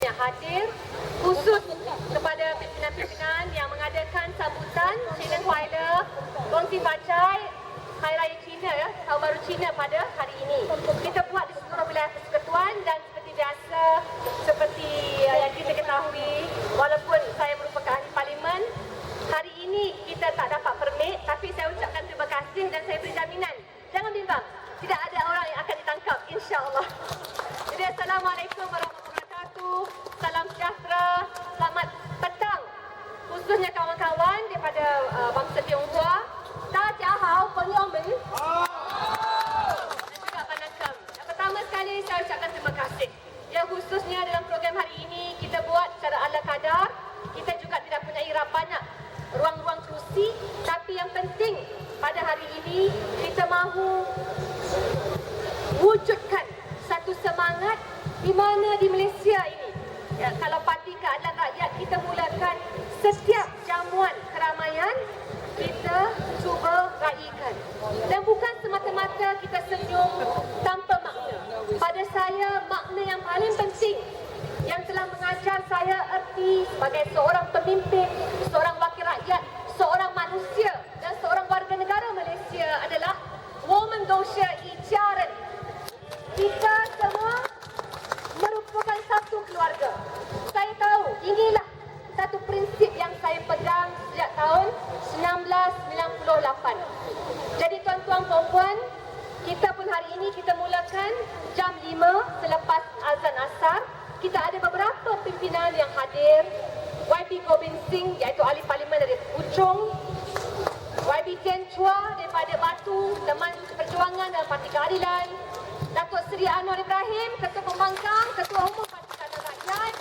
yang hadir, khusus kepada pimpinan-pimpinan yang mengadakan sambutan Cina Kuala, Kongsi Bacai, Hari Raya Cina ya, Tahun Baru Cina pada hari ini. Kita buat di seluruh wilayah persekutuan dan seperti biasa, seperti yang kita ketahui, walaupun saya merupakan ahli parlimen, hari ini kita tak dapat permit, tapi saya ucapkan terima kasih dan saya beri jaminan. Jangan bimbang, tidak ada orang yang akan ditangkap, insya-Allah. Jadi Assalamualaikum warahmatullahi wabarakatuh. Salam sejahtera. Selamat petang. Khususnya kawan-kawan daripada bangsa Tionghoa. Ta jia hao, pengyong men. Dan juga Panakam. Yang pertama sekali saya ucapkan terima kasih. Yang khususnya dalam program hari ini kita buat secara ala kadar. Kita juga tidak punya banyak ruang-ruang kerusi, tapi yang penting pada hari ini kita mahu wujudkan satu semangat di mana di Malaysia ini ya, kalau Parti Keadilan Rakyat kita mulakan setiap jamuan keramaian kita cuba raikan, dan bukan semata-mata kita senyum tanpa makna. Pada saya makna yang paling penting yang telah mengajar saya erti sebagai seorang pemimpin, seorang wakil rakyat, seorang manusia dan seorang warga negara Malaysia adalah woman dosha ijaran. Kita semua merupakan satu keluarga. Saya tahu inilah satu prinsip yang saya pegang sejak tahun 1998. Jadi tuan-tuan puan-puan, kita pun hari ini kita mulakan jam 5 selepas azan asar. Kita ada beberapa pimpinan yang hadir. YB Gobind Singh iaitu ahli parlimen dari Puchong, YB Tian Chua daripada Batu, teman perjuangan dalam Parti Keadilan, Datuk Seri Anwar Ibrahim, Ketua Pembangkang, Ketua Umum Parti Keadilan Rakyat.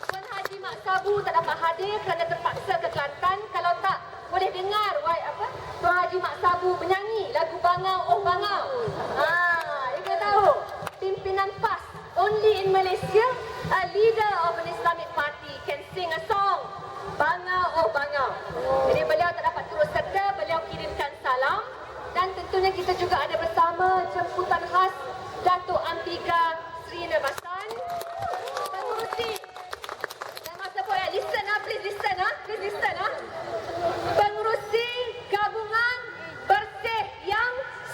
Tuan Haji Mak Sabu tak dapat hadir kerana terpaksa ke Kelantan. Kalau tak boleh dengar Tuan Haji Mak Sabu menyanyi lagu Bangau Oh Bangau. Kita tahu pimpinan PAS, only in Malaysia a leader of an Islamic party can sing a song Bangau Oh Bangau. Jadi beliau tak dapat turut serta, beliau kirimkan salam. Dan tentunya kita juga ada bersama jemputan khas Datuk Ampiga Sri Nabasan, pengurusi. Dan masa pun listen please listen pengurusi gabungan bersih yang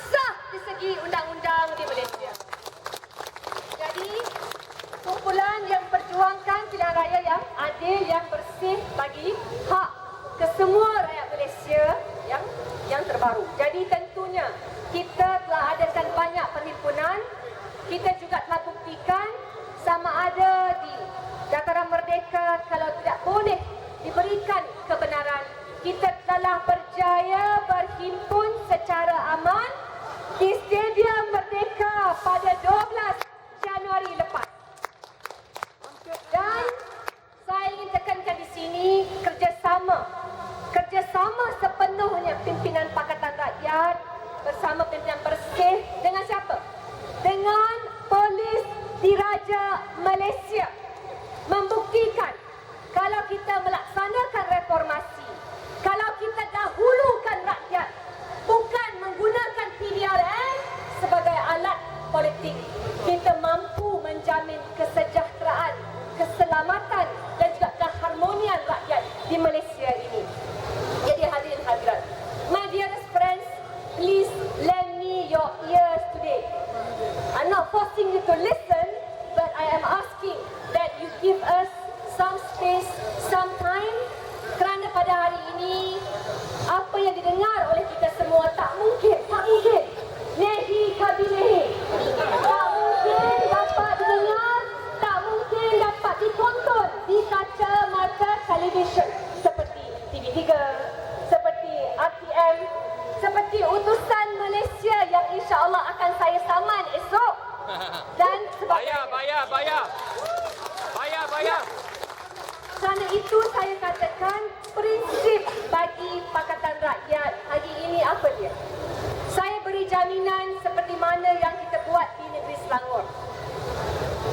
sah di segi undang-undang di Malaysia. Jadi kumpulan yang perjuangkan pilihan raya yang adil, yang bersih bagi hak ke semua rakyat Malaysia yang terbaru. Jadi tentunya kita telah adakan banyak perhimpunan. Kita juga telah buktikan sama ada di Dataran Merdeka kalau tidak boleh diberikan kebenaran, kita telah berjaya berhimpun secara aman di Stadium Merdeka pada 12 Januari lepas. Dan saya ingin tekankan di sini kerjasama sepenuhnya pimpinan Pakatan Rakyat bersama pimpinan bersih dengan siapa? Dengan Polis Diraja Malaysia, membuktikan kalau kita melaksanakan reformasi, kalau kita dahulukan rakyat, bukan menggunakan PDRN sebagai alat politik, kita mampu menjamin kesejahteraan, keselamatan dan juga keharmonian rakyat di Malaysia ini. Jadi hadirin hadirat, my dearest friends, please lend me your ears today. I'm not forcing you to listen, but I am asking that you give us some space, some time, kerana pada hari ini apa yang didengar oleh kita semua tak mungkin nehi kabinehi, tak mungkin dapat didengar, tak mungkin dapat ditonton di kaca-mata televisyen seperti TV3, seperti RTM, seperti utusan Malaysia yang insya-Allah akan saya saman esok dan sebagainya. Bayar. Kerana itu saya katakan prinsip bagi Pakatan Rakyat hari ini apa dia? Saya beri jaminan seperti mana yang kita buat di negeri Selangor.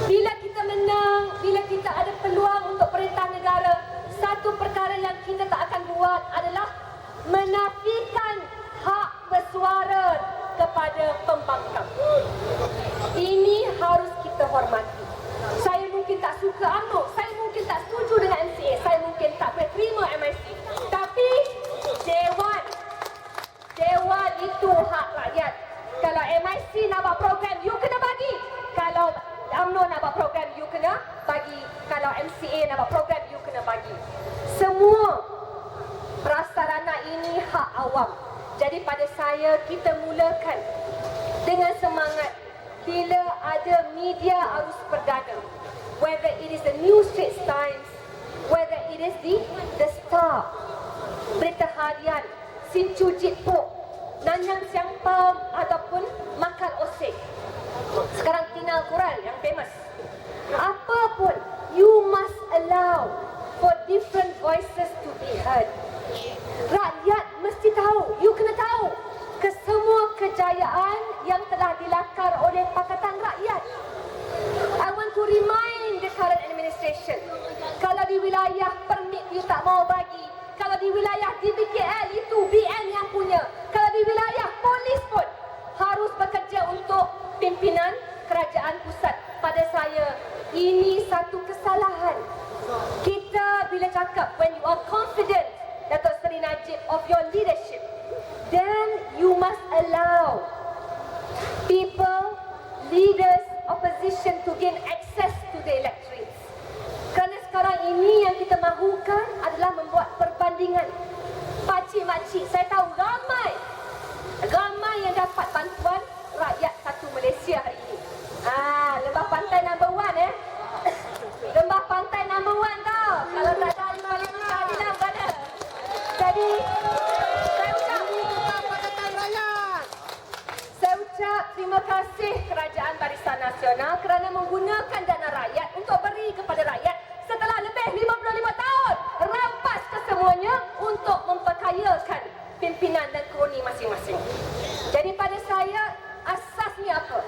Bila kita menang, bila kita ada peluang untuk perintah negara, satu perkara yang kita tak akan buat adalah menafikan hak bersuara kepada pembangkang. Ini harus kita hormati. Saya suka UMNO, saya mungkin tak setuju dengan MCA, saya mungkin tak boleh terima MIC. Tapi Dewan itu hak rakyat. Kalau MIC nak buat program, you kena bagi. Kalau UMNO nak buat program, you kena bagi. Kalau MCA nak buat program, you kena bagi. Semua prasarana ini hak awam. Jadi pada saya, kita mulakan dengan semangat bila ada media arus perdana. Whether it is the New Straits Times, whether it is the Star, Berita Harian, Sincu Jitpo, Nanyang Siang Pam ataupun Makal Osek. Sekarang Tina Kural yang famous. Apapun, you must allow for different voices to be heard. Rakyat mesti tahu, you kena tahu kesemua kejayaan yang telah dilakar oleh Pakatan Rakyat. I want to remind the current administration, kalau di wilayah permit you tak mau bagi, kalau di wilayah DBKL itu BN yang punya, kalau di wilayah polis pun harus bekerja untuk pimpinan kerajaan pusat. Pada saya, ini satu kesalahan. Kita bila cakap, when you are confident, Datuk Seri Najib, of your leadership, then you must allow people, leaders, opposition to gain access to the electorates. Kerana sekarang ini yang kita mahukan adalah membuat perbandingan. Pakcik-makcik, saya tahu ramai yang dapat bantuan rakyat satu Malaysia hari ini. Lembah pantai number 1 Lembah pantai number 1 tau. Kalau tak ada Malaysia di dalam mana. Jadi saya ucap terima kasih Kerajaan Barisan Nasional kerana menggunakan dana rakyat untuk beri kepada rakyat setelah lebih 55 tahun. Rampas kesemuanya untuk memperkayakan pimpinan dan kroni masing-masing. Jadi pada saya, asasnya apa?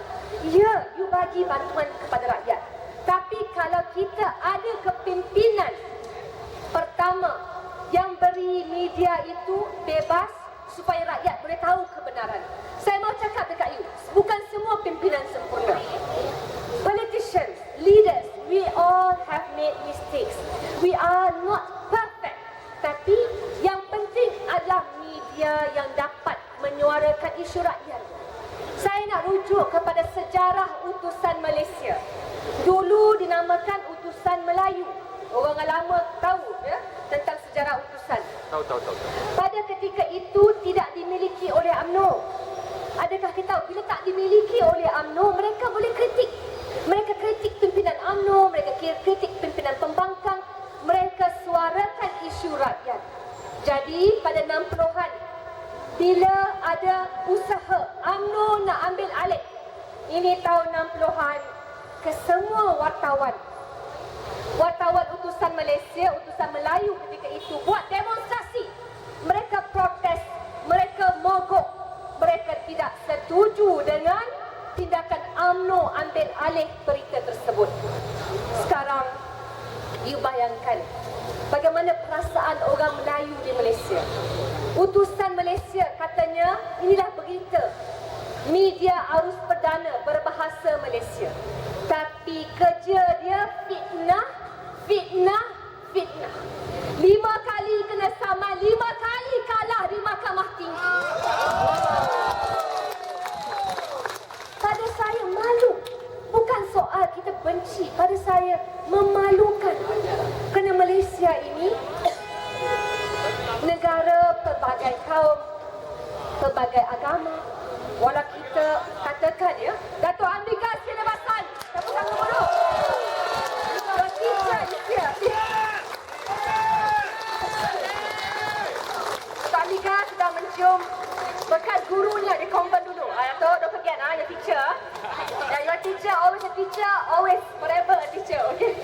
Ya, you bagi bantuan kepada rakyat. Tapi kalau kita ada kepimpinan pertama yang beri media itu bebas supaya rakyat boleh tahu kebenaran. Saya mau cakap dekat you, bukan semua pimpinan sempurna. Politicians, leaders, we all have made mistakes. We are not perfect. Tapi yang penting adalah media yang dapat menyuarakan isu rakyat. Saya nak rujuk kepada sejarah utusan Malaysia. Dulu dinamakan utusan Melayu. Orang lama tahu ya tentang sejarah utusan. Tahu. Pada ketika itu tidak dimiliki oleh UMNO. Adakah kita tahu bila tak dimiliki oleh UMNO, mereka boleh kritik. Mereka kritik pimpinan UMNO, mereka kritik pimpinan pembangkang, mereka suarakan isu rakyat. Jadi pada 60-an bila ada usaha UMNO nak ambil alih, ini tahun 60-an, ke semua wartawan utusan Malaysia, utusan Melayu ketika itu buat demonstrasi. Mereka protes, mereka mogok, mereka tidak setuju dengan tindakan UMNO ambil alih berita tersebut. Sekarang, you bayangkan bagaimana perasaan orang Melayu di Malaysia. Utusan Malaysia katanya inilah berita media arus perdana berbahasa Malaysia. Tapi kerja dia fitnah. 5 kali kena saman, 5 kali kalah di Mahkamah Tinggi. Pada saya malu. Bukan soal kita benci. Pada saya memalukan. Kerana Malaysia ini negara pelbagai kaum, pelbagai agama. Walau kita katakan ya, Dato' Ambika Sinabasan, siapa sangka bodoh? Dato' Ambika sedang mencium bekas gurunya di konvent dulu. Don't forget, your teacher. Your teacher, always a teacher, always forever a teacher, okay?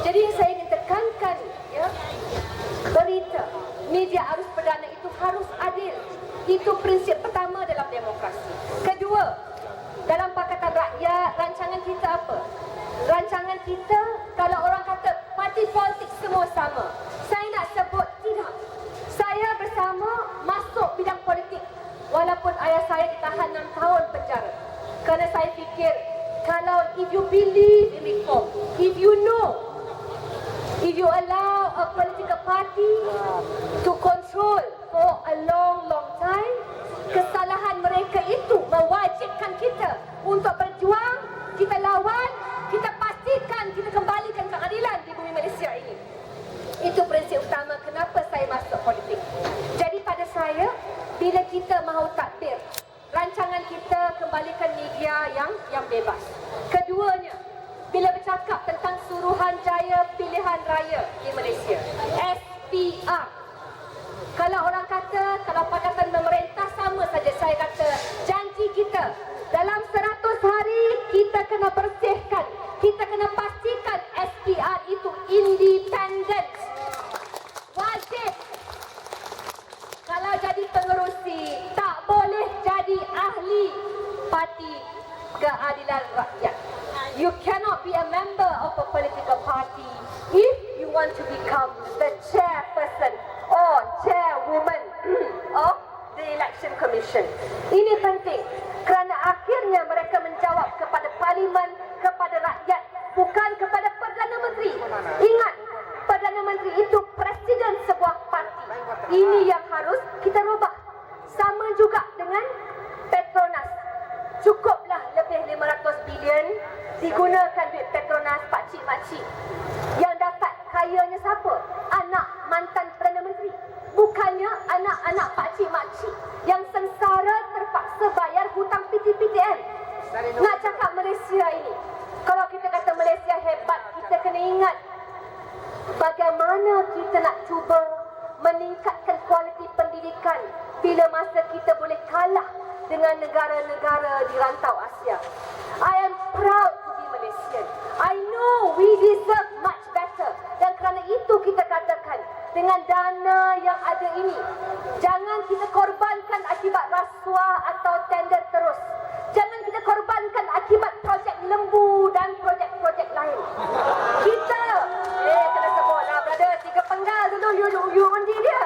Jadi saya ingin tekankan ya, berita media arus perdana itu harus adil. Itu prinsip pertama dalam demokrasi. Kedua, dalam Pakatan Rakyat, rancangan kita apa? Rancangan kita, kalau orang kata parti politik semua sama, saya nak sebut tidak. Saya bersama masuk bidang politik walaupun ayah saya ditahan 6 tahun penjara. Kerana saya fikir, kalau if you believe in reform, if you know, if you allow a political party to control for a long time, kesalahan mereka itu mewajibkan kita untuk berjuang, kita lawan, kita pastikan, kita kembalikan keadilan di bumi Malaysia ini. Itu prinsip utama kenapa saya masuk politik. Jadi pada saya, bila kita mahu takbir, rancangan kita kembalikan media yang bebas. Keduanya, bila bercakap tentang Suruhanjaya Pilihan Raya di Malaysia, SPR. Kalau orang kata, kalau Pakatan Memerintah, sama saja saya kata, janji kita dalam 100 hari kita kena bersihkan, kita kena pastikan SPR itu independent. Wajib. Kalau jadi pengerusi, tak boleh jadi ahli Parti Keadilan Rakyat. You cannot be a member of a political party if you want to become the chairperson or chairwoman of the Election Commission. Ini penting kerana akhirnya mereka menjawab kepada Parlimen, kepada rakyat, bukan kepada Perdana Menteri. Ingat, Perdana Menteri itu presiden sebuah parti. Ini yang harus kita rubah. Sama juga dengan Petronas. Cukuplah lebih 500 bilion digunakan duit Petronas pakcik-makcik. Yang dapat kayanya siapa? Anak mantan Perdana Menteri. Bukannya anak-anak pakcik-makcik yang sengsara terpaksa bayar hutang PTPTN. Nak cakap Malaysia ini, kalau kita kata Malaysia hebat, kita kena ingat bagaimana kita nak cuba meningkatkan kualiti pendidikan bila masa kita boleh kalah dengan negara-negara di rantau Asia. I am proud to be Malaysian. I know we deserve much better. Dan kerana itu kita katakan, dengan dana yang ada ini, jangan kita korbankan akibat rasuah atau tender terus. Jangan kita korbankan akibat projek lembu dan projek-projek lain. Kita, kena sebutlah brother, 3 penggal dulu, you undi dia.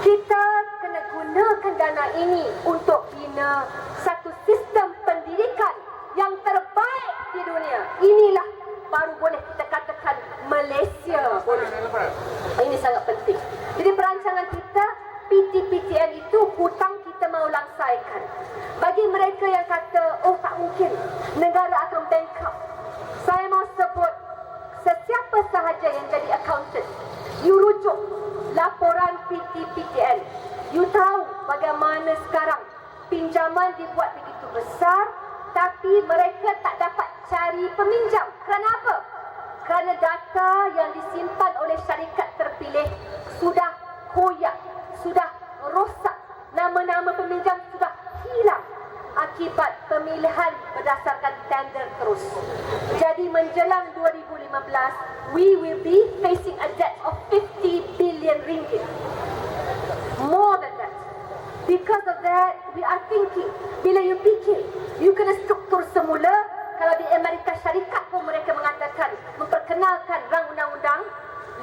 Kita kena gunakan dana ini untuk bina satu sistem pendidikan yang terbaik di dunia. Inilah baru boleh kita katakan Malaysia boleh. Ini sangat penting. Jadi perancangan kita, PTPTN itu hutang kita mahu langsaikan. Bagi mereka yang kata, oh tak mungkin, negara akan bankrupt. Saya mahu sebut, sesiapa sahaja yang jadi accountant, you rujuk laporan PTPTN. You tahu bagaimana sekarang pinjaman dibuat begitu besar, tapi mereka tak dapat cari peminjam. Kerana apa? Kerana data yang disimpan oleh syarikat terpilih sudah koyak, sudah rosak. Nama-nama peminjam sudah hilang akibat pemilihan berdasarkan tender terus. Jadi menjelang 2015, we will be facing a debt of 50 billion ringgit. More than that. Because of that, we are thinking, bila you fikir, you kena struktur semula. Kalau di Amerika Syarikat pun mereka mengatakan, memperkenalkan rang undang-undang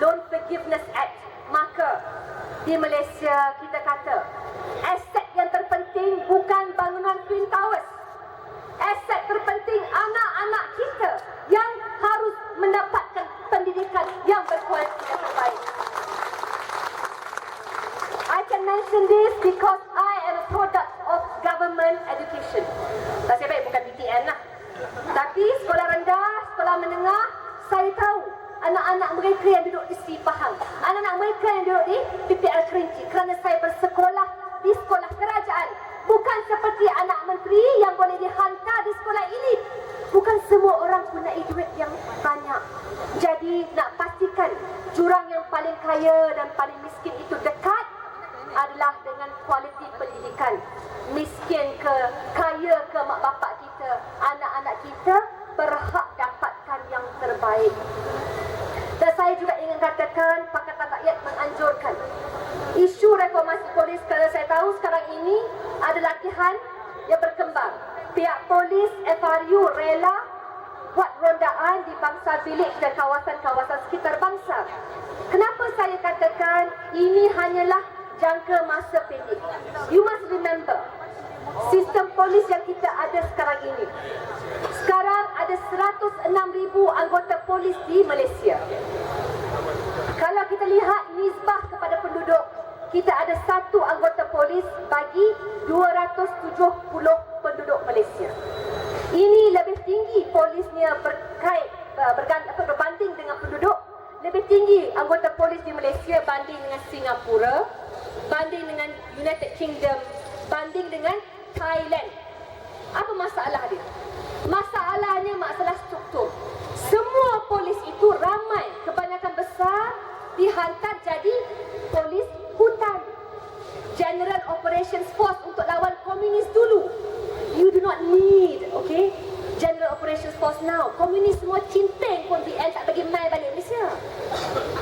Loan Forgiveness Act. Maka di Malaysia kita kata, aset yang terpenting bukan bangunan Twin Towers. Aset terpenting anak-anak kita yang harus mendapatkan pendidikan yang berkualiti dan terbaik. I can mention this because I am a product of government education. Nasib baik bukan BTN lah. Tapi sekolah rendah, sekolah menengah, saya tahu anak-anak mereka yang duduk di Sri Pahang, anak-anak mereka yang duduk di PPR Kerinci, kerana saya bersekolah di sekolah kerajaan. Bukan seperti anak menteri yang boleh dihantar di sekolah elit. Bukan semua orang punai duit yang banyak. Jadi nak pastikan jurang yang paling kaya dan paling miskin itu dekat adalah dengan kualiti pendidikan. Miskin ke, kaya ke, mak bapak kita, anak-anak kita berhak dapatkan yang terbaik. Dan saya juga ingin katakan, Pakatan Rakyat menganjurkan isu reformasi polis, kerana saya tahu sekarang ini ada latihan yang berkembang. Pihak polis FRU rela buat rondaan di Bangsa Village dan kawasan-kawasan sekitar bangsa. Kenapa saya katakan ini hanyalah jangka masa pendek? You must remember, sistem polis yang kita ada sekarang ini. Sekarang ada 106,000 anggota polis di Malaysia. Kalau kita lihat nisbah kepada penduduk, kita ada 1 anggota polis bagi 270 penduduk Malaysia. Ini lebih tinggi polisnya berbanding dengan penduduk. Lebih tinggi anggota polis di Malaysia banding dengan Singapura, banding dengan United Kingdom, banding dengan Thailand. Apa masalah dia? Masalahnya masalah struktur. Semua polis itu ramai, kebanyakan besar dihantar jadi polis hutan. General Operations Force untuk lawan komunis dulu. You do not need, okay, General Operations Force now. Komunis semua cimpeng pun BN tak bagi mai balik Malaysia.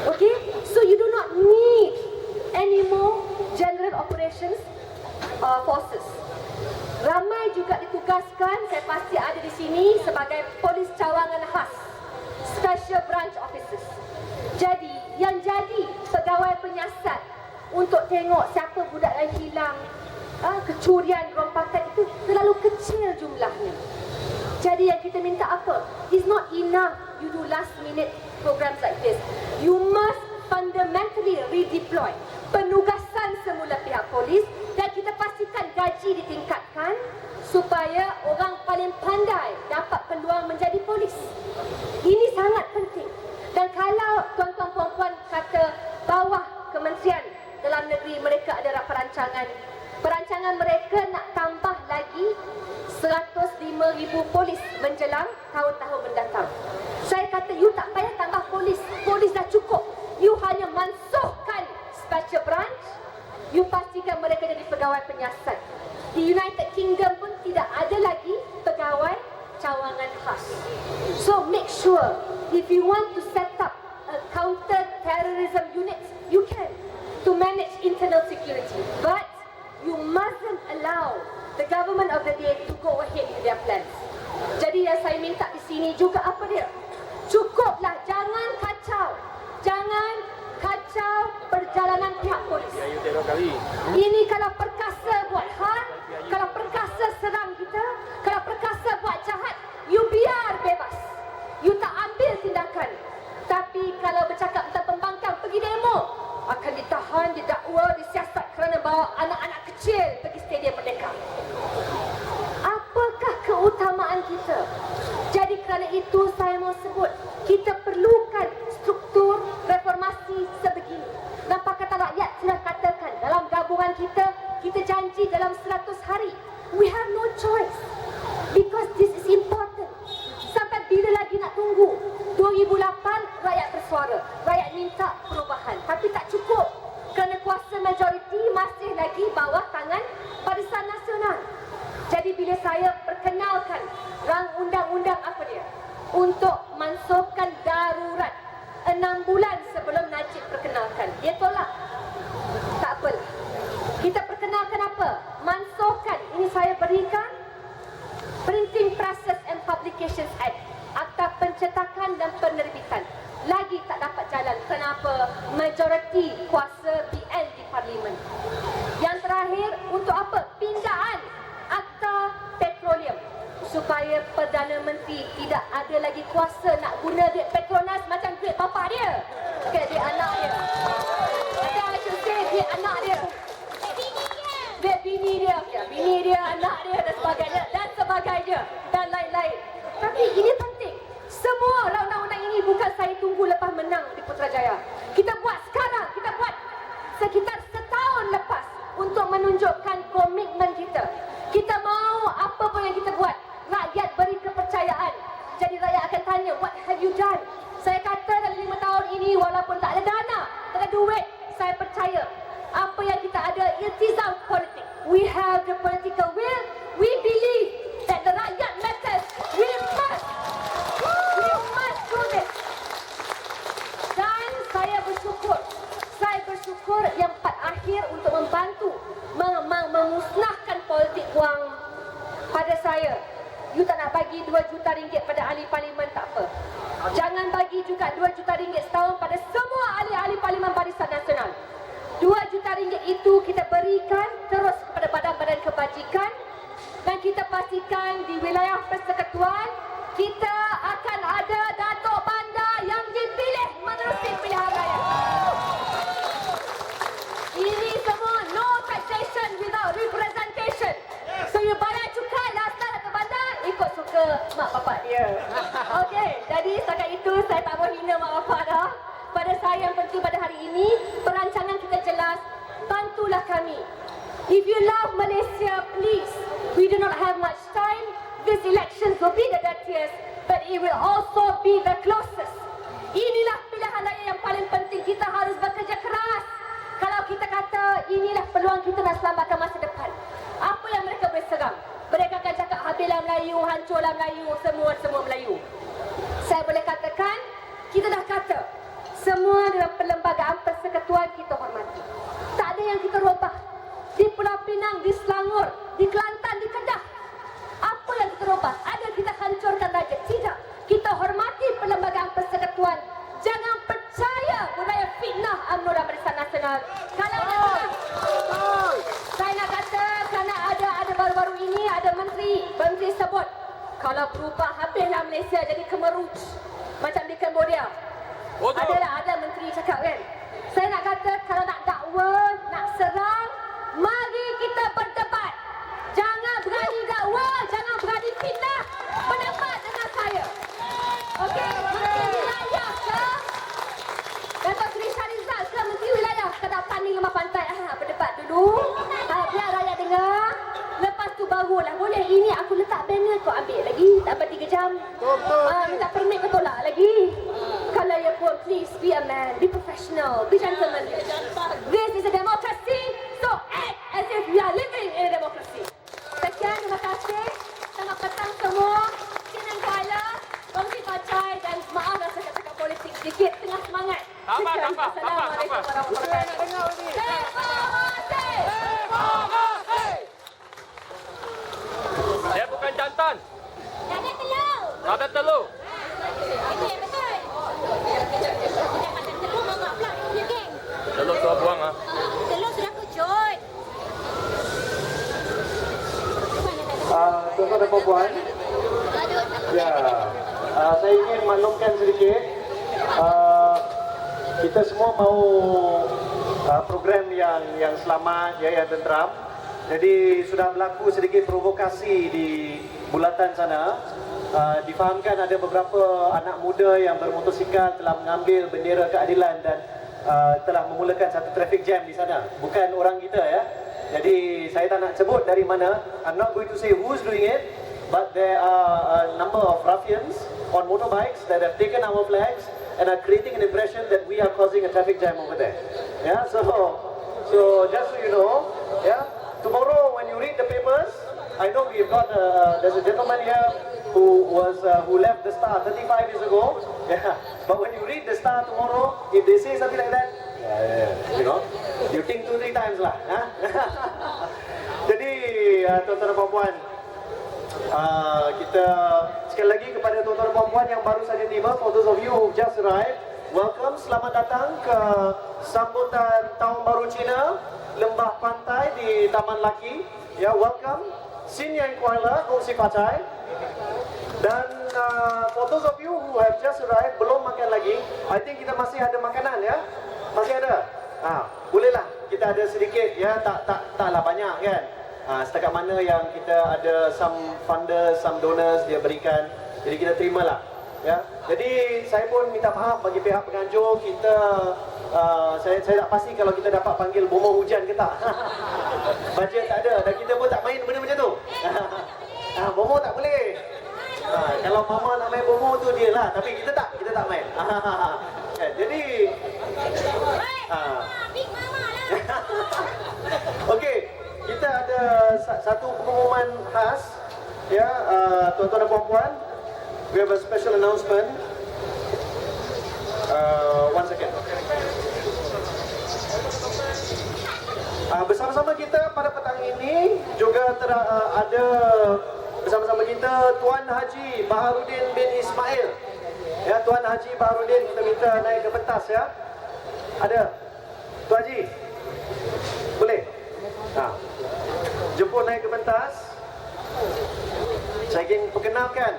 Okay, so you do not need any more General Operations Forces. Ramai juga ditugaskan, saya pasti ada di sini sebagai polis cawangan khas, Special Branch Officers. Jadi, yang jadi pegawai penyiasat untuk tengok siapa budak yang hilang, kecurian, rompakan itu terlalu kecil jumlahnya. Jadi yang kita minta apa? It's not enough you do last minute programs like this. You must fundamentally redeploy penugasan semula pihak polis dan kita pastikan gaji ditingkatkan supaya orang paling pandai dapat peluang menjadi polis. Ini sangat penting. Dan kalau tuan-tuan puan-puan kata bawah Kementerian Dalam Negeri mereka ada perancangan mereka nak tambah lagi 105,000 polis menjelang tahun-tahun mendatang. Saya kata you tak payah tambah polis. Polis dah cukup. You hanya mansuhkan Special Branch. You pastikan mereka jadi pegawai penyiasat. Di United Kingdom pun tidak ada lagi pegawai cawangan khas. So make sure if you want to set up a counter-terrorism unit, you can to manage internal security. But you mustn't allow the government of the day to go ahead with their plans. Jadi yang saya minta di sini juga apa dia? Cukuplah, jangan kacau. Jangan kacau perjalanan pihak polis. Ini kalau perkasa buat hal, kalau perkasa serang kita, kalau perkasa buat jahat, you biar bebas. You tak ambil tindakan. Tapi kalau bercakap tentang pembangkang, pergi demo, akan ditahan, didakwa, disiasat kerana bawa anak-anak kecil pergi Stadium Merdeka. Apakah keutamaan kita? Jadi kerana itu saya mau sebut, kita perlukan struktur reformasi sebegini. Dan Pakatan Rakyat sudah katakan dalam gabungan kita, kita janji dalam 100 hari. We have no choice because this is important. Sampai bila lagi nak tunggu? 2008 rakyat bersuara, rakyat minta perubahan, tapi tak cukup kerana kuasa majoriti masih lagi bawah tangan Barisan Nasional. Jadi bila saya perkenalkan rang undang-undang apa dia untuk mansuhkan darurat 6 bulan sebelum Najib perkenalkan, dia tolak. Tak apalah, kita perkenalkan apa? Mansuhkan. Ini saya berikan Printing Presses and Publications Act, Akta Pencetakan dan Penerbitan. Lagi tak dapat jalan. Kenapa? Majoriti kuasa BN di Parlimen. Yang terakhir, untuk apa? Pindaan Akta Petroleum, supaya Perdana Menteri tidak ada lagi kuasa nak guna duit Petronas macam duit bapa dia, duit anak dia. Ada duit anak dia, duit bini dia, bini dia, anak dia dan sebagainya dan lain-lain. Tapi ini penting. Semua undang-undang ini bukan saya tunggu lepas menang di Putrajaya. Kita buat sekarang, kita buat sekitar setahun lepas untuk menunjukkan komitmen kita. Kita mau apa pun yang kita buat, rakyat beri kepercayaan. Jadi rakyat akan tanya, what have you done? Saya kata dalam 5 tahun ini, walaupun tak ada dana, tak ada duit, saya percaya apa yang kita ada, iltizam politik. We have the political will. We believe that the rakyat matters. We must do this. Dan saya bersyukur yang part akhir untuk membantu memusnahkan politik wang pada saya. You tak nak bagi 2 juta ringgit pada ahli parlimen, tak apa. Jangan bagi juga 2 juta ringgit setahun pada semua ahli-ahli parlimen Barisan Nasional. 2 juta ringgit itu kita berikan terus kepada badan-badan kebajikan dan kita pastikan di wilayah persekutuan kita akan ada Datuk Bandar yang dipilih menerusi pilihan raya. Ini semua no taxation without representation. So you bayar cukai dasar Datuk Bandar, ikut suka mak bapak dia. Okey, jadi setakat itu saya tak mau hina mak bapak dah. Pada saya yang penting pada hari ini, perancangan kita jelas, bantulah kami. If you love Malaysia, please. We do not have much time. This election will be the dirtiest, but it will also be the closest. Inilah pilihan raya yang paling penting. Kita harus bekerja keras. Kalau kita kata inilah peluang kita nak selamatkan masa depan, apa yang mereka boleh seram? Mereka akan cakap habislah Melayu, hancurlah Melayu, semua Melayu. Saya boleh katakan, kita dah kata, semua dalam perlembagaan persekutuan kita hormati. Tak ada yang kita robah. Di Pulau Pinang, di Selangor, di Kelantan, di Kedah. Apa yang kita robah? Ada kita hancurkan raja? Tidak. Kita hormati perlembagaan persekutuan. Jangan percaya budaya fitnah UMNO dan Barisan Nasional. Kalau saya nak kata, kerana ada baru-baru ini ada menteri sebut, kalau berubah habislah Malaysia jadi kemeruj macam di Cambodia. Ada menteri cakap kan. Saya nak kata, kalau nak dakwa, nak serang, mari kita berdebat. Jangan berani dakwa, jangan berani fitnah. Berdebat dengan saya. Okey, menteri wilayah ke? Dato' Seri Shahrizal ke menteri wilayah ke datang ni Rumah Pantai? Berdebat dulu. Biar rakyat dengar. Lepas tu barulah boleh. Ini aku letak banner, kau ambil lagi. Tak sampai 3 jam. Minta permit kau tolak lagi. Kalau ya pun, please be a man, be professional, be gentleman. This is a democracy, so act as if we are living in a democracy. Sekian, terima kasih. Selamat petang semua. Sinan Kuala, kongsi pacai dan maaf dah saya cakap politik sedikit. Tengah semangat. Assalamualaikum warahmatullahi wabarakatuh. Dia bukan jantan. Tak ada telur. Ada telur. Itu yang betul. Kita makan telur mamak pula. Ya, geng. Telur suruh buang ah. Telur sudah kucut. Tuan-tuan dan puan-puan, ya, saya ingin maklumkan sedikit. Kita semua mahu program yang selamat, yang tenteram. Jadi sudah berlaku sedikit provokasi di bulatan sana. Difahamkan ada beberapa anak muda yang bermotosikal telah mengambil bendera keadilan dan telah memulakan satu traffic jam di sana. Bukan orang kita ya. Jadi saya tak nak sebut dari mana. I'm not going to say who's doing it, but there are a number of ruffians on motorbikes that have taken our flags and are creating an impression that we are causing a traffic jam over there. Yeah, so just so you know, yeah, tomorrow when you read the papers, I know we've got there's a gentleman here who left the Star 35 years ago. Yeah, but when you read the Star tomorrow, if they say something like that, you know, you think 2-3 times lah. Huh? Jadi tuan-tuan dan puan-puan, kita sekali lagi kepada tuan-tuan dan puan-puan yang baru saja tiba, for those of you who just arrived, welcome, selamat datang ke sambutan Tahun Baru Cina, Lembah Pantai di Taman Laki. Ya, welcome. Sin Yang Kuala, Kongsi Pacai. Dan for those of you who have just arrived, belum makan lagi, I think kita masih ada makanan ya. Masih ada? Bolehlah kita ada sedikit ya, taklah banyak kan. Setakat mana yang kita ada some funders, some donors dia berikan, jadi kita terimalah ya. Jadi saya pun minta maaf bagi pihak penganjur kita. Saya tak pasti kalau kita dapat panggil bomo hujan ke tak. Bajet tak ada dan kita pun tak main benda macam tu. Bomo tak boleh. Kalau mama nak main bomo tu dia lah, tapi kita tak main. Jadi Big Mama lah. okey, kita ada satu pengumuman khas ya, tuan-tuan dan puan-puan. We have a special announcement. One second. Bersama-sama kita pada petang ini juga ada bersama-sama kita Tuan Haji Baharudin bin Ismail. Ya, Tuan Haji Baharudin, kita minta naik ke pentas ya. Ada Tuan Haji, boleh? Jemput naik ke pentas. Saya ingin perkenalkan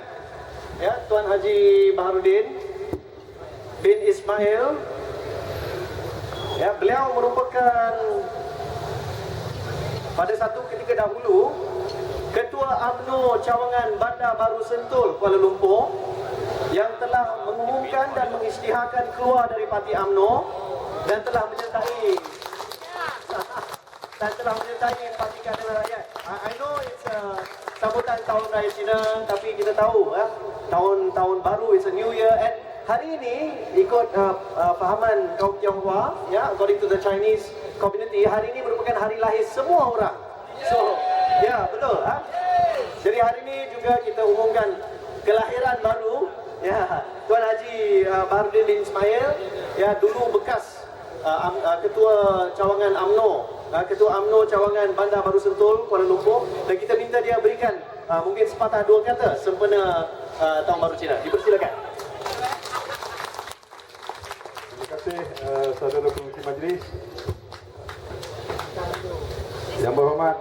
ya Tuan Haji Baharudin bin Ismail. Ya, beliau merupakan pada satu ketika dahulu Ketua UMNO Cawangan Bandar Baru Sentul, Kuala Lumpur, yang telah mengumumkan dan mengisytiharkan keluar dari parti UMNO dan telah menyertai Parti Keadilan Rakyat. I know it's sambutan tahun raya Cina, tapi kita tahu tahun baru, it's a new year, and hari ini ikut fahaman kaum Tionghoa, ya, according to the Chinese community, hari ini merupakan hari lahir semua orang. So, ya, betul. Jadi hari ini juga kita umumkan kelahiran baru, ya, Tuan Haji Baharudin bin Ismail, ya, dulu bekas Ketua Cawangan UMNO, Ketua UMNO Cawangan Bandar Baru Sentul, Kuala Lumpur, dan kita minta dia berikan mungkin sepatah dua kata sempena Tahun Baru Cina. Dipersilakan. Terima kasih saudara pengurusi majlis. Yang berhormat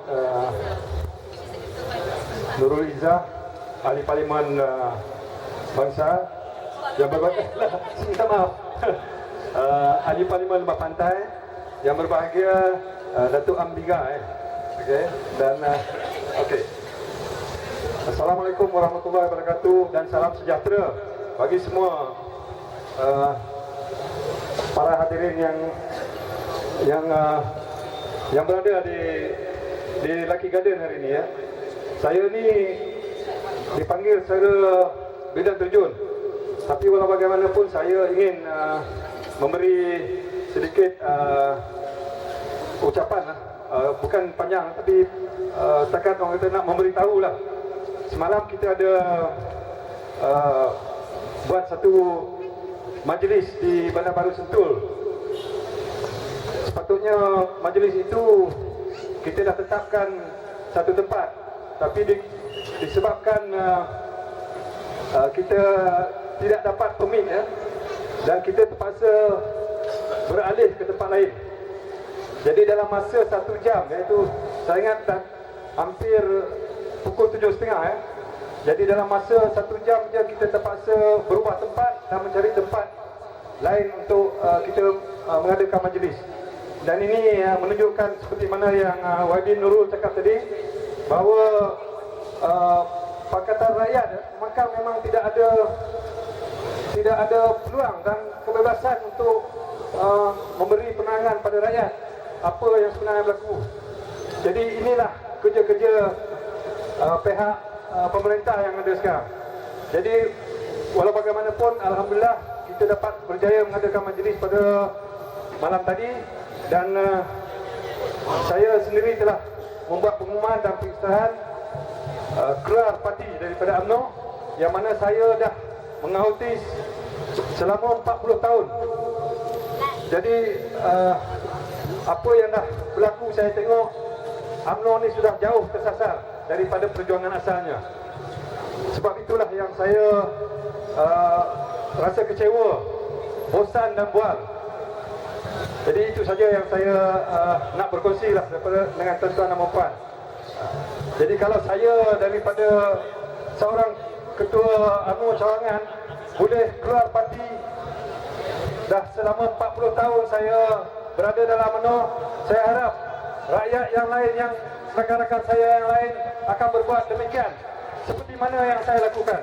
Nurul Izzah, Ahli Parlimen Bangsa. Yang berbahagia, minta maaf, Ahli Parlimen Lembah Pantai. Yang berbahagia Datuk Ambiga, okay. Dan okay. Assalamualaikum warahmatullahi wabarakatuh dan salam sejahtera bagi semua para hadirin yang berada di Lucky Garden hari ini, ya. Saya ni dipanggil secara bidang terjun, tapi walau bagaimanapun saya ingin memberi sedikit ucapan, bukan panjang, tapi setakat orang kata nak memberitahu lah. Semalam kita ada buat satu majlis di Bandar Baru Sentul. Sepatutnya majlis itu kita dah tetapkan satu tempat, tapi disebabkan kita tidak dapat permit, ya, dan kita terpaksa beralih ke tempat lain. Jadi dalam masa 1 jam, iaitu saya ingat dah hampir pukul 7.30, ya. Jadi dalam masa 1 jam je kita terpaksa berubah tempat dan mencari tempat lain untuk kita mengadakan majlis. Dan ini menunjukkan seperti mana yang YB Nurul cakap tadi, bahawa Pakatan Rakyat maka memang tidak ada peluang dan kebebasan untuk memberi penerangan pada rakyat apa yang sebenarnya berlaku. Jadi inilah kerja-kerja pihak pemerintah yang ada sekarang. Jadi walau bagaimanapun, alhamdulillah kita dapat berjaya mengadakan majlis pada malam tadi, dan saya sendiri telah membuat pengumuman dan pengisytiharan keluar parti daripada UMNO, yang mana saya dah mengautis selama 40 tahun. Jadi apa yang dah berlaku, saya tengok UMNO ni sudah jauh tersasar daripada perjuangan asalnya. Sebab itulah yang saya rasa kecewa, bosan dan bual. Jadi itu saja yang saya nak berkongsi lah dengan tuan-tuan dan puan. Jadi kalau saya daripada seorang ketua UMNO Cawangan boleh keluar parti, dah selama 40 tahun saya berada dalam UMNO, saya harap rakyat yang lain, yang rakan-rakan saya yang lain akan berbuat demikian seperti mana yang saya lakukan.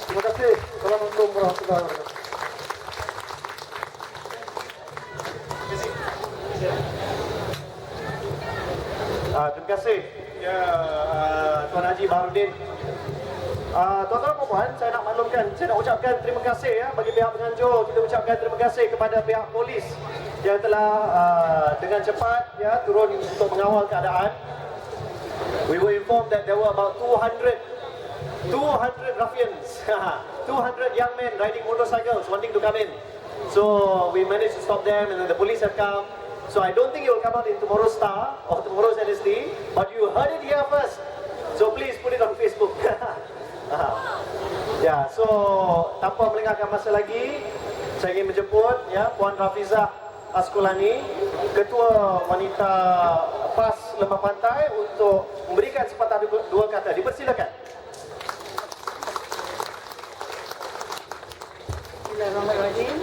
Terima kasih. Assalamualaikum warahmatullahi wabarakatuh. Terima kasih, ya, Tuan Haji Baharudin. Tuan-tuan dan puan, saya nak maklumkan, saya nak ucapkan terima kasih, ya, bagi pihak penganjur. Kita ucapkan terima kasih kepada pihak polis yang telah dengan cepat, ya, turun untuk mengawal keadaan. We were informed that there were about 200 ruffians, 200 young men riding motorcycles wanting to come in. So we managed to stop them, and then the police have come. So I don't think it will come out in tomorrow's Star or tomorrow's NST, but you heard it here first. So please put it on Facebook. Ya, so tanpa melengahkan masa lagi, saya ingin menjemput, ya, Puan Rafizah Askolani, Ketua Wanita PAS lembah pantai untuk memberikan sepatah dua kata. Dipersilakan. Bismillahirrahmanirrahim.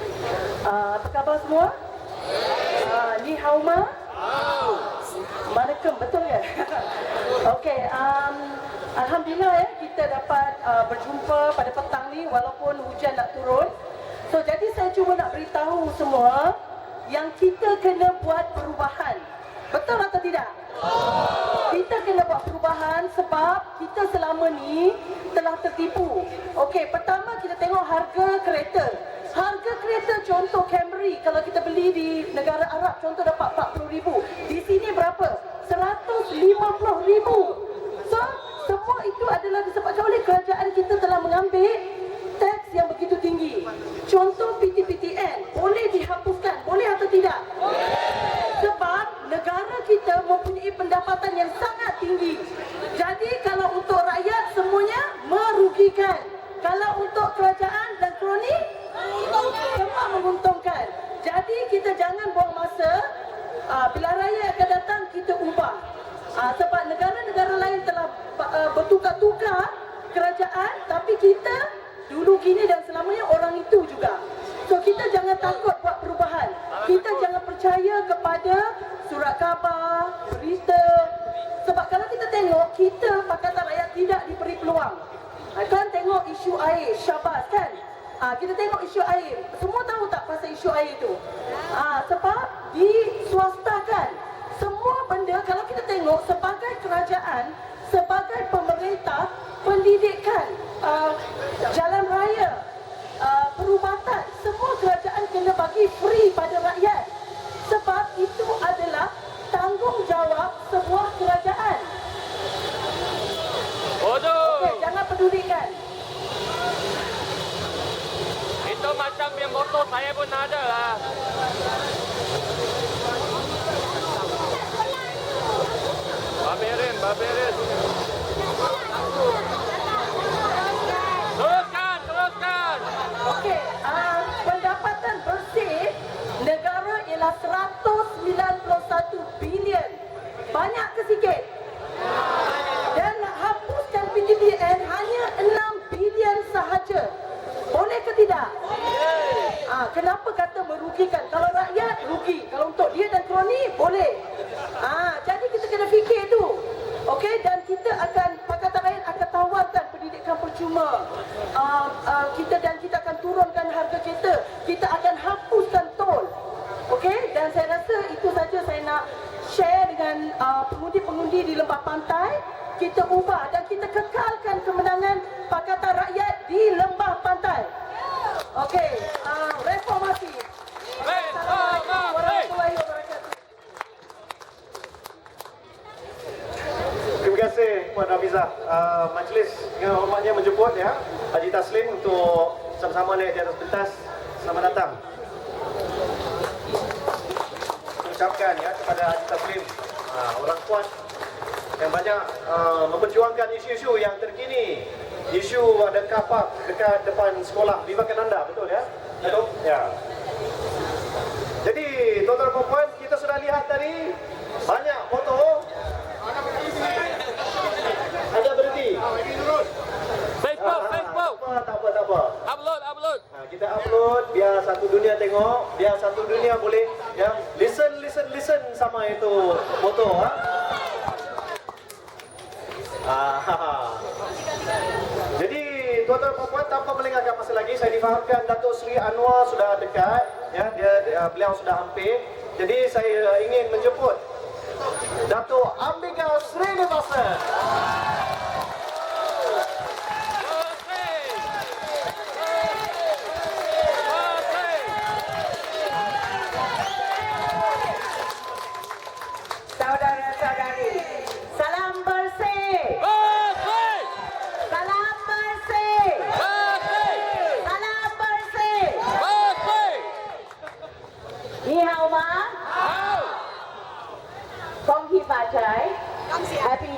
Apa khabar semua? Ni hao ma? Manakem, betul kan? Okey, alhamdulillah ya kita dapat berjumpa pada petang ni walaupun hujan nak turun. So jadi saya cuma nak beritahu semua yang kita kena buat perubahan. Betul atau tidak? Kita kena buat perubahan sebab kita selama ni telah tertipu. Okey, pertama kita tengok harga kereta. Harga kereta contoh Camry kalau kita beli di negara Arab contoh dapat 40,000. Di sini berapa? 150,000. So, semua itu adalah disebabkan oleh kerajaan kita telah mengambil teks yang begitu tinggi. Contoh PTPTN boleh dihapuskan, boleh atau tidak? Sebab negara kita mempunyai pendapatan yang sangat tinggi. Jadi kalau untuk rakyat semuanya merugikan. Kalau untuk kerajaan dan kroni semua menguntungkan. Jadi kita jangan buang masa. Bila raya akan datang kita ubah. Sebab negara-negara lain telah bertukar-tukar kerajaan, tapi kita dulu gini dan selamanya orang itu juga. So kita jangan takut buat perubahan. Kita jangan percaya kepada surat khabar, berita. Sebab kalau kita tengok, kita Pakatan Rakyat tidak diberi peluang. Kan tengok isu air, Syabas kan? Kita tengok isu air. Semua tahu tak pasal isu air itu? Sebab diswastakan. Semua benda kalau kita tengok sebagai kerajaan, sebagai pemerintah, pendidikan, jalan raya, perubatan, semua kerajaan kena bagi free pada rakyat. Sebab itu adalah tanggungjawab sebuah kerajaan. Bodoh. Okey, jangan pedulikan. Itu macam yang motor saya pun ada lah. Baberin. Teruskan. Okey, pendapatan bersih negara ialah 191 bilion. Banyak ke sikit? Dan nak hapuskan PTPTN hanya 6 bilion sahaja. Boleh ke tidak? Kenapa kata merugikan? Kalau rakyat rugi, kalau untuk dia dan kroni boleh. Jadi kita kena fikir tu. Okey, dan kita akan Pakatan Rakyat akan tawarkan pendidikan percuma. Kita akan turunkan harga kereta. Kita akan hapuskan tol. Okey, dan saya rasa itu saja saya nak share dengan pengundi-pengundi di Lembah Pantai. Kita ubah dan kita kekalkan kemenangan Pakatan Rakyat di Lembah Pantai. Okey, reformasi. Assalamualaikum warahmatullahi wabarakatuh. Terima kasih Puan Hafizah. Majlis dengan hormatnya menjemput ya Haji Taslim untuk sama-sama naik di atas pentas. Selamat datang. Ucapkan ya kepada Haji Taslim, orang kuat yang banyak memperjuangkan isu-isu yang terkini. Isu ada kapak dekat depan sekolah Vivekananda, betul ya? Betul? Ya. Jadi, tuan-tuan dan puan, kita sudah lihat tadi banyak foto. Ada berhenti. Facebook. Tak apa. Upload. Kita upload biar satu dunia tengok, biar satu dunia boleh ya listen sama itu foto Jadi tuan-tuan dan puan, tanpa melengahkan masa lagi, saya difahamkan Datuk Seri Anwar sudah dekat ya, beliau sudah hampir. Jadi saya ingin menjemput Datuk Ambika Srinivasan. Saudara-saudari, salam bersih. Salam bersih. Salam bersih. Ni hao ma? Kong Hee Fa Chai. Happy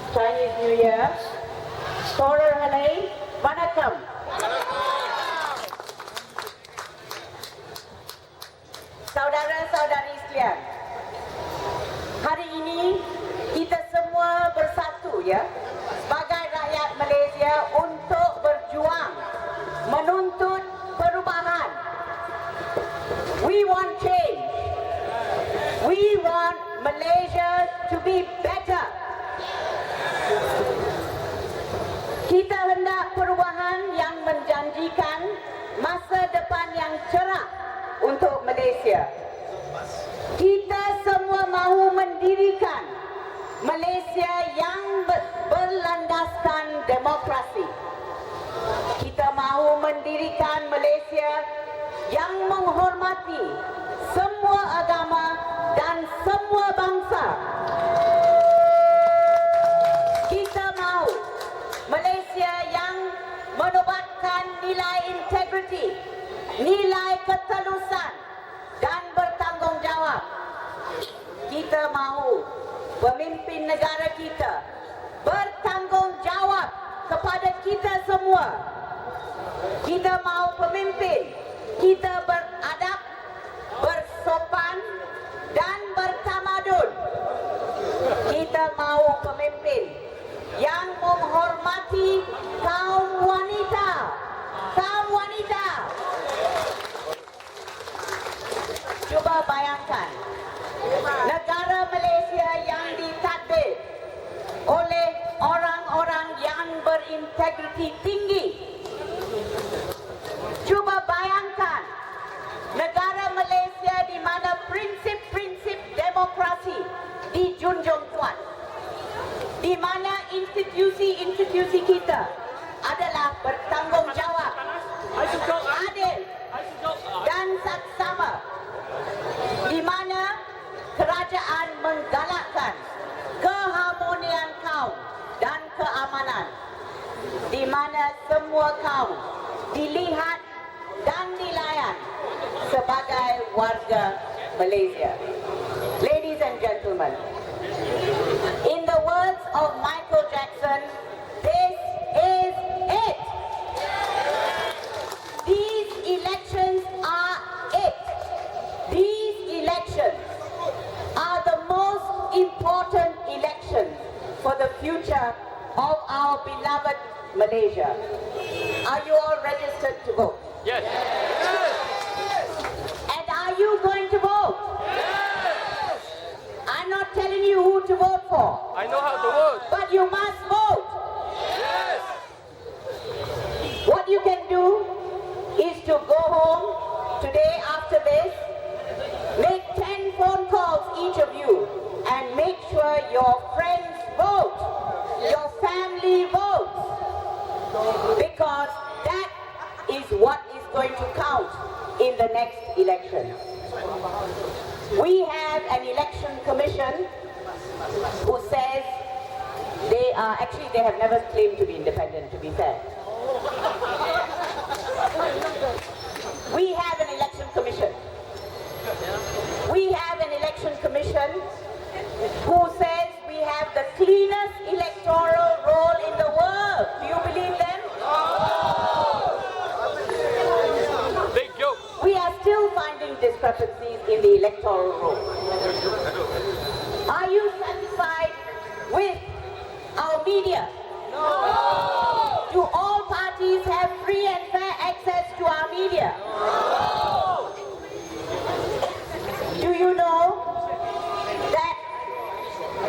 Chinese New mendirikan Malaysia yang menghormati semua agama dan semua bangsa. Kita mahu Malaysia yang menobatkan nilai integriti, nilai ketulusan dan bertanggungjawab. Kita mahu pemimpin negara kita bertanggungjawab kepada kita semua. Kita mahu pemimpin kita beradab, bersopan dan bertamadun. Kita mahu pemimpin yang menghormati kaum wanita. Kaum wanita. Cuba bayangkan, negara Malaysia yang ditadbir oleh orang-orang yang berintegriti tinggi. Cuba bayangkan, negara Malaysia di mana prinsip-prinsip demokrasi dijunjung kuat, di mana institusi-institusi kita adalah bertanggungjawab, adil dan saksama, di mana kerajaan menggalakkan keharmonian kaum dan keamanan, di mana semua kaum dilihat dan dilayan sebagai warga Malaysia. Ladies and gentlemen, in the words of Michael Jackson, this is it. These elections are it. These elections are the most important elections for the future of our beloved Malaysia. Are you all registered to vote? Yes. And are you going to vote? I'm not telling you who to vote for, I know how to vote. but you must vote. Yes. What you can do is to go home today after this, make 10 phone calls each of you, and make sure your friends vote, your family votes, because that is what is going to count in the next election. We have an election commission who says they have never claimed to be independent, to be fair. We have an election commission. We have an election commission who says we have the cleanest electoral roll in the world. Do you believe them? Big joke. We are still finding discrepancies in the electoral roll. Are you satisfied with our media? No. Do all parties have free and fair access to our media? No. Do you know that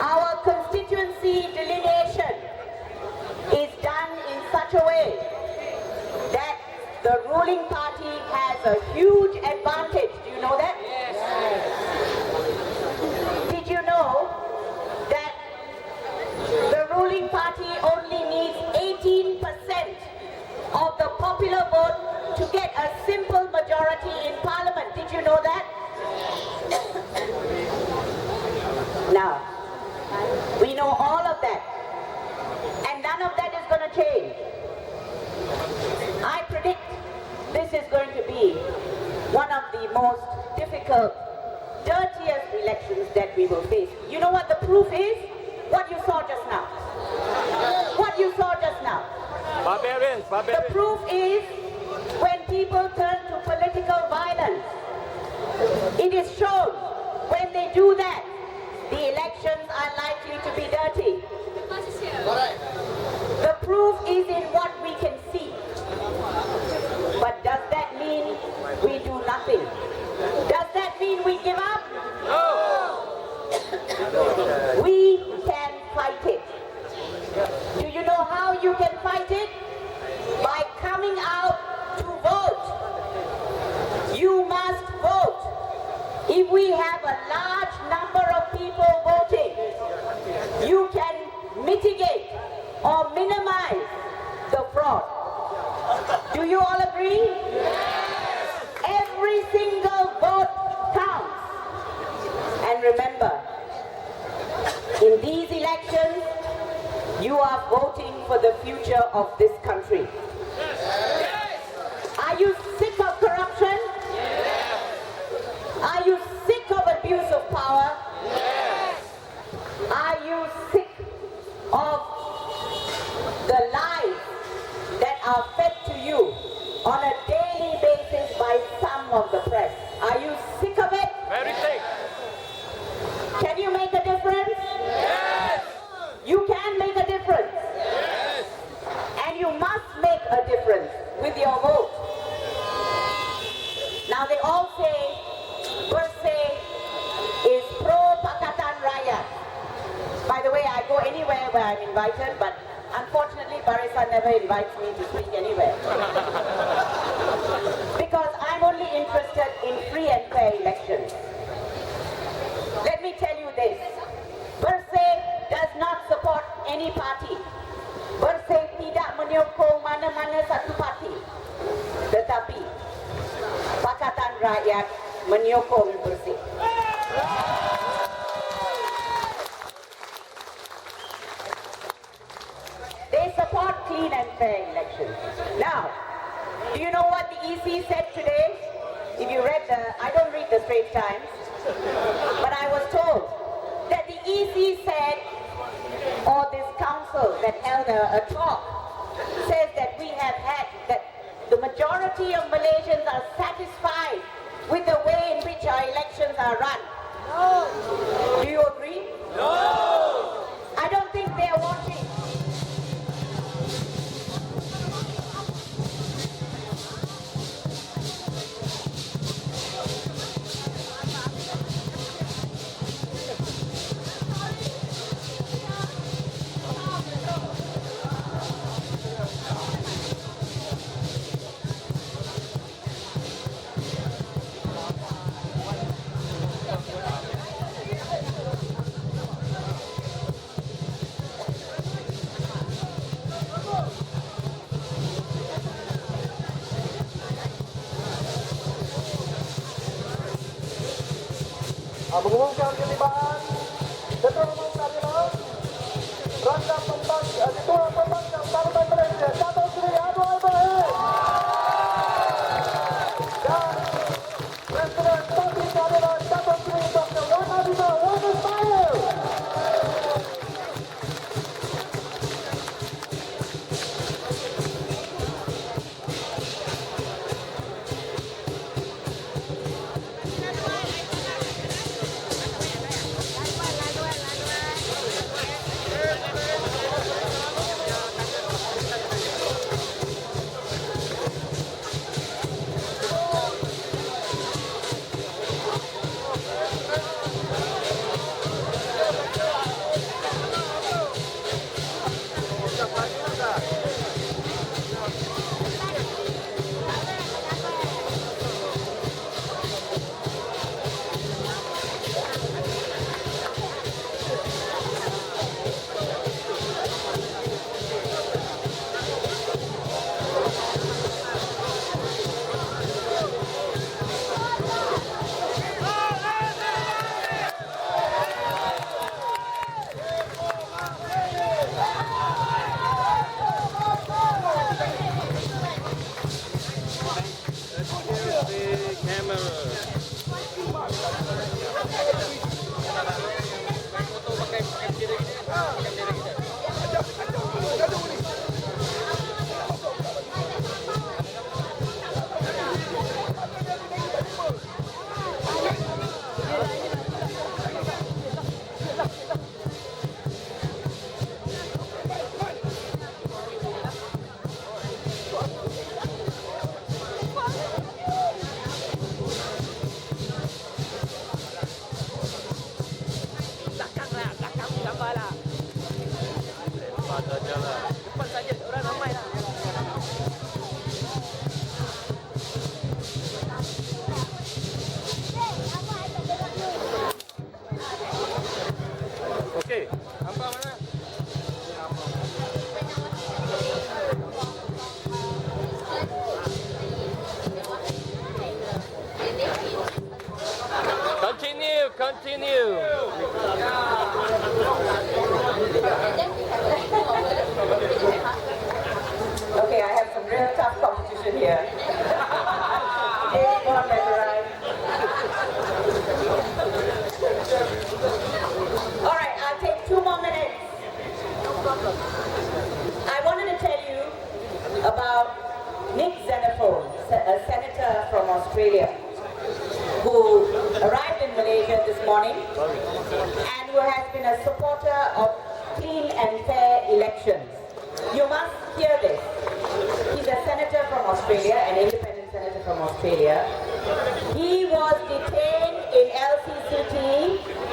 our constituency delineation is done in such a way that the ruling party has a huge advantage? Do you know that? Yes. Did you know that the ruling party only needs 18% of the popular vote to get a simple majority in parliament? Did you know that? Now, we know all of that, and none of that is going to change. I predict this is going to be one of the most difficult, dirtiest elections that we will face. You know what the proof is? What you saw just now. What you saw just now. Barbarians, The barbarians. proof is when people turn to political violence. It is shown when they do that, the elections are likely to be dirty. The proof is in what we can see. But does that mean we do nothing? Does that mean we give up? No. We can fight it. Do you know how you can fight it? By coming out to vote. You must vote. If we have a large number of people voting, you can mitigate or minimize the fraud. Do Do you all agree? Every single vote counts. And remember, in these elections, you are voting for the future of this country. Are you sick of corruption? Are you sick of abuse of power? Are you sick of the lies that are fed to you on a daily basis by some of the press? Are you sick of it? Very sick. Can you make a difference? Yes. You can make a difference. Yes. And you must make a difference with your vote. Now they all say Bersih is pro-Pakatan Rakyat. By the way, I go anywhere where I'm invited, but unfortunately Barisan never invites me to speak anywhere. Because I'm only interested in free and fair elections. Let me tell you this. Bersih does not support any party. Bersih tidak menyokong mana-mana satu parti. Tetapi Pakatan Rakyat menyokong Bersih. They support clean and fair elections. Now, do you know what the EC said today? If you read I don't read the Straits Times, but I was told that the EC said, or this council that held a talk, says that that the majority of Malaysians are satisfied with the way in which our elections are run. No. Do you agree? No. I don't think they are watching. Mengumumkan ketibaan Ketua Umum Parlimen Rangka Ketua Pembangkang Parlimen Malaysia Dato' Seri Anwar Ibrahim dan Presiden Parti Keadilan Dato' Seri Dr. Wan Abidal Wan Ismail. continue. Okay, I have some real tough competition here. Anyone memorize? All right, I'll take 2 more minutes. I wanted to tell you about Nick Xenophon, a senator from Australia, who arrived in Malaysia this morning and who has been a supporter of clean and fair elections. You must hear this. He's a senator from Australia, an independent senator from Australia. He was detained in LCCT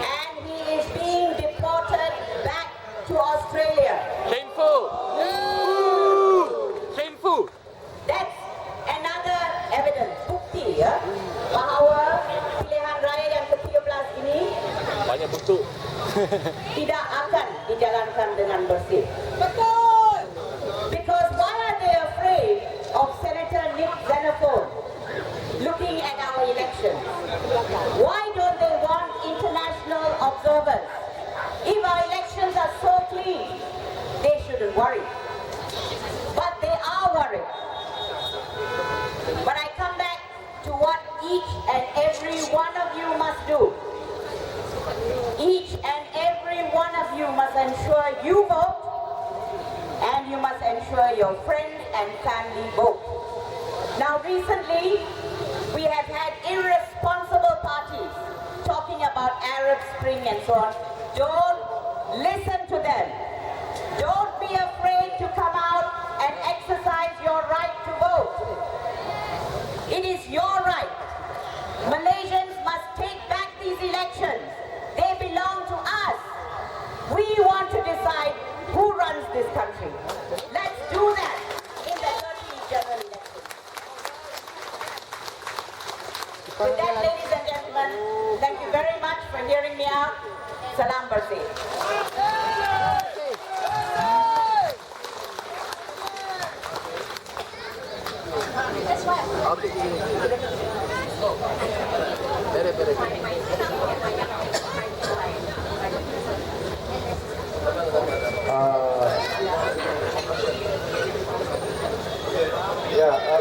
and he is being deported back to Australia. Shameful. Shameful. That's another evidence, bukti ya, bahawa pilihan raya yang ke-13 ini Banyak bentuk. tidak akan dijalankan dengan bersih. Betul! Because why are they afraid of Senator Nick Xenophon looking at our elections? Why don't they want international observers? If our elections are so clean, they shouldn't worry. But they are worried. But I come back to what each and every one of you must do. Each and every one of you must ensure you vote, and you must ensure your friends and family vote. Now recently, we have had irresponsible parties talking about Arab Spring and so on. Don't listen to them. Don't be afraid to come out and exercise your right to vote. It is your right. Malaysians must take back these elections. They belong to us. We want to decide who runs this country. Let's do that in the 30th general election. With that, ladies and gentlemen, thank you very much for hearing me out. Salam bersih.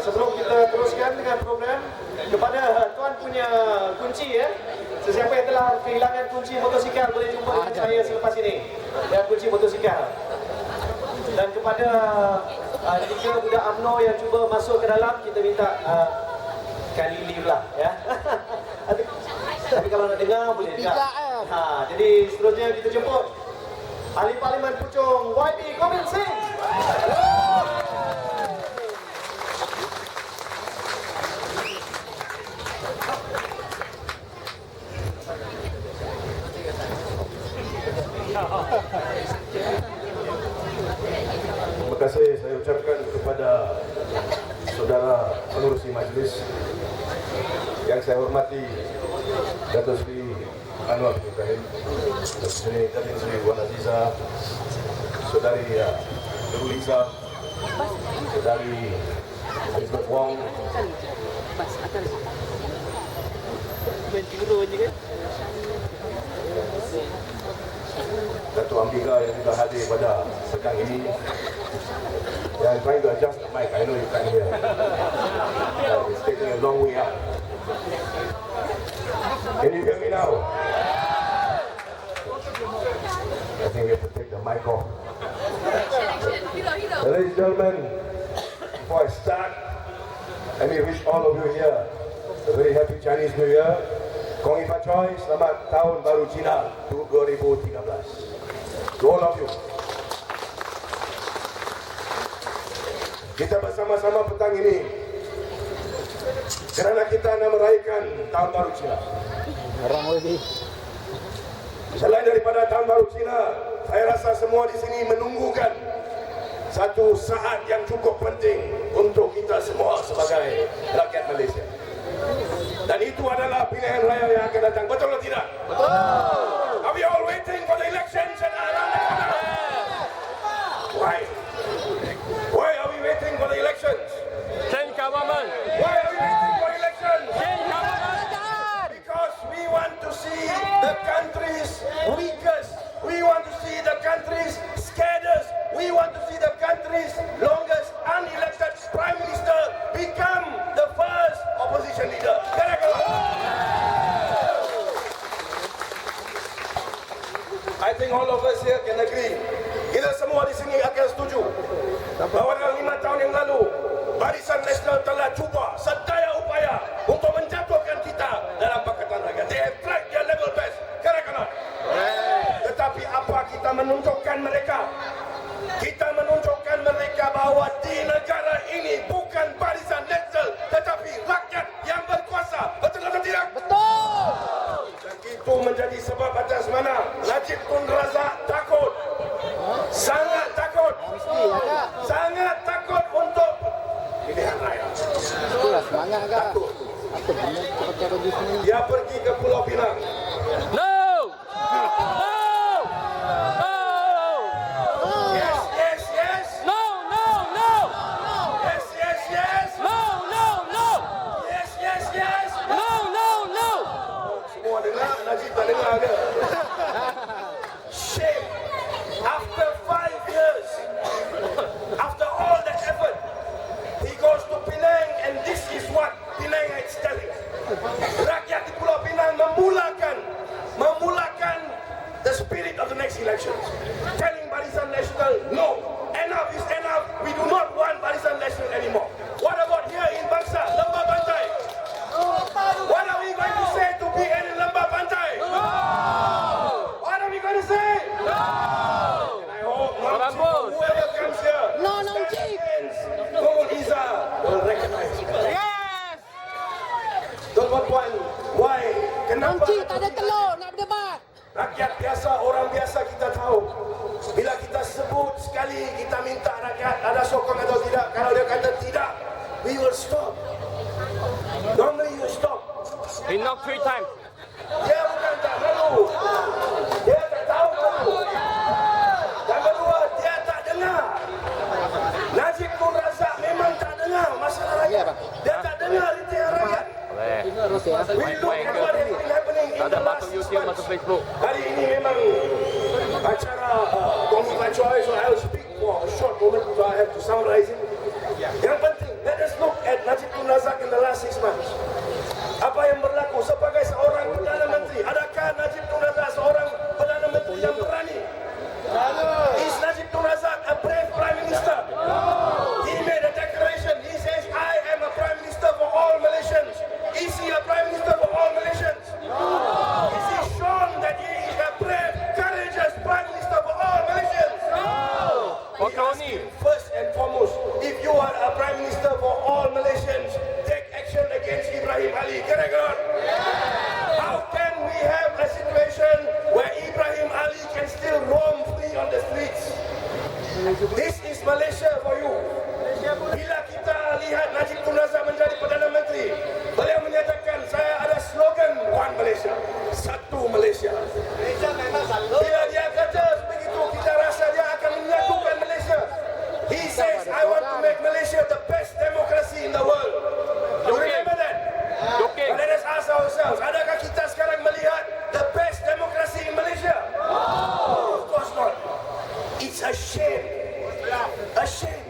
Sebelum kita teruskan dengan program, kepada tuan punya kunci ya, sesiapa yang telah kehilangan kunci motosikal boleh jumpa dengan saya selepas ini. Ya, kunci motosikal. Dan kepada jika budak UMNO yang cuba masuk ke dalam, kita minta kali leave lah ya. Tapi kalau nak dengar boleh dengar. Jadi seterusnya kita jemput Ahli Parlimen Puchong YB Gobind Singh. Terima kasih saya ucapkan kepada saudara pengurusi majlis yang saya hormati, Datuk Seri Anwar Ibrahim, Datuk Seri Wan Aziza, Saudari Nurul Izzah, Saudari Elizabeth Wong, Datuk Ambiga yang juga hadir pada pekan ini. I'm trying to adjust the mic. I know you can't hear. It's taking a long way up. Can you hear me now? I think we have to take the mic off. Ladies and gentlemen, before I start, let me wish all of you here a very happy Chinese New Year. Kong Ifa Choi, selamat tahun baru Cina 2013. To all of you. Kita bersama-sama petang ini kerana kita nak meraihkan tahun baru Cina. Selain daripada tahun baru Cina, saya rasa semua di sini menunggukan satu saat yang cukup penting untuk kita semua sebagai rakyat Malaysia. Dan itu adalah pilihan raya yang akan datang. Betul atau tidak? Betul. Are we all waiting for the elections and around the corner? Why? Why are we waiting for the elections? Change government. Why are we waiting for elections? Change government. Because we want to see the telah cuba sedaya upaya untuk menjatuhkan kita dalam Pakatan Rakyat. They have tried their level best. Correct or not? Tetapi apa kita menunjukkan mereka? Kita menunjukkan mereka bahawa di negara ini bukan barisan nasional tetapi rakyat yang berkuasa. Betul atau tidak? Betul. Dan itu menjadi sebab atas mana Najib Tun Razak takut. Sangat takut. Sangat takut untuk pilihan raya. Takut. Dia pergi ke Pulau Pinang. No! No! No! Yes, yes, yes. No, no, no! Yes, yes, yes. No, no, no! Yes, yes, yes. No, no, no! Semua dengar, Najib tak dengar ke? Shame. After 5 years, after all that effort, he goes to Penang and this is what Penang is telling. Rakyat di Pulau Pinang memulakan the spirit of the next elections. Telling Barisan Nasional, no, enough is enough. We do not want Barisan Nasional anymore. What about here in Bangsa, Lembah Pantai? What are we going to say to PN in Lembah Pantai? No! What are we going to say? No! And I hope whoever comes here, Tun Iza will recognize it. Yes! Tuan-tuan, why? Kenapa? Tak ada telur nak berdebat. Rakyat biasa, orang biasa kita tahu. Bila kita sebut sekali, kita minta rakyat ada sokong atau tidak. Kalau dia kata tidak, we will stop. Normally you stop. He knocked 3 times. Dia bukan tak malu. Dia tak tahu malu. Yang kedua, dia tak dengar. Najib Tun Razak memang tak dengar masalah rakyat. Dia tak dengar rintihan rakyat. We look at what has been happening in the last 6 months. Hari ini memang acara Kongsi Pacuai, so I will speak for a short moment because I have to summarize it. Yang penting, let us look at Najib Tun Razak in the last 6 months. Apa yang berlaku sebagai seorang Perdana Menteri? Adakah Najib Tun Razak seorang Perdana Menteri yang berani? Is Najib Tun Razak a brave Prime Minister? He made a declaration. He says, I am a Prime Minister for all Malaysians. Is he a Prime Minister for all Malaysians? Is he shown that he is a brave, courageous Prime Minister for all Malaysians? We ask him first and foremost, if you are a Prime Minister for all Malaysians, take action against Ibrahim Ali. Correct or not? How can we have a situation where Ibrahim Ali can still roam free on the streets? This is Malaysia for you. Bila kita lihat Najib Tun Razak menjadi Perdana Menteri, beliau menyatakan saya ada slogan One Malaysia, Satu Malaysia. Bila dia kata begitu, kita rasa dia akan menyatukan Malaysia. He says, I want to make Malaysia the best democracy in the world. You remember that? Joking. But let us ask ourselves, adakah kita sekarang melihat the best democracy in Malaysia? Of course not. It's a shame. A shame.